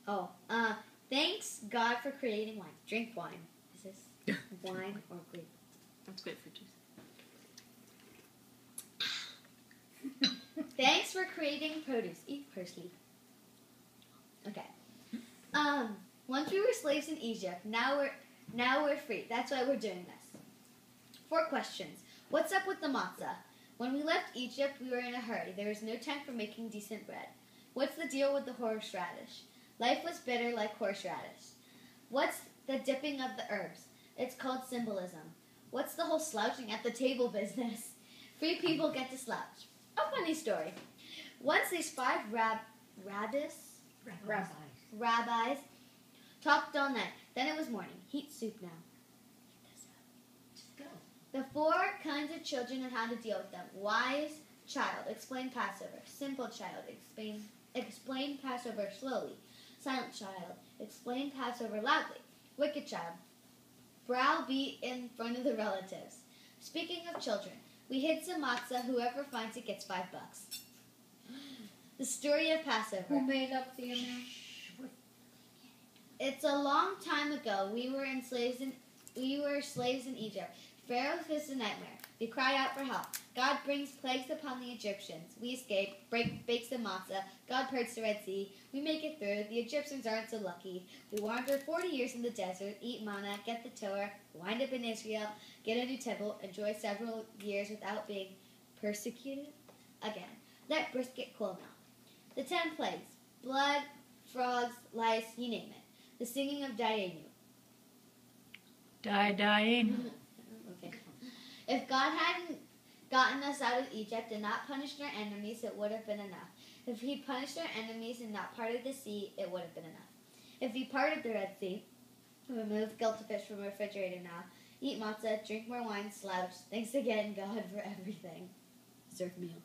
Oh, thanks God for creating wine. Drink wine. Is this wine or grape? That's grapefruit juice. Thanks for creating produce. Eat parsley. Okay. Once we were slaves in Egypt, now we're free. That's why we're doing this. 4 questions. What's up with the matzah? When we left Egypt, we were in a hurry. There was no time for making decent bread. What's the deal with the horseradish? Life was bitter like horseradish. What's the dipping of the herbs? It's called symbolism. What's the whole slouching at the table business? Free people get to slouch. A funny story. Once these 5 rabbis talked all night. Then it was morning. Heat soup now. Just go. The 4 kinds of children and how to deal with them. Wise child, explain Passover. Simple child, explain Passover slowly. Silent child, explain Passover loudly. Wicked child, browbeat in front of the relatives. Speaking of children, we hid some matzah. Whoever finds it gets $5. The story of Passover. Who made up the amount? It's a long time ago. We were slaves in Egypt. Pharaoh is a nightmare. We cry out for help. God brings plagues upon the Egyptians. We escape, bakes the matzah. God parts the Red Sea. We make it through. The Egyptians aren't so lucky. We wander 40 years in the desert, eat manna, get the Torah, wind up in Israel, get a new temple, enjoy several years without being persecuted again. Let brisket cool now. The 10 plagues: blood, frogs, lice, you name it. The singing of Dayenu. Dying. Okay. If God hadn't gotten us out of Egypt and not punished our enemies, it would have been enough. If he punished our enemies and not parted the sea, it would have been enough. If he parted the Red Sea, remove gefilte fish from the refrigerator now, eat matzah, drink more wine, slouch. Thanks again, God, for everything. Serve meal.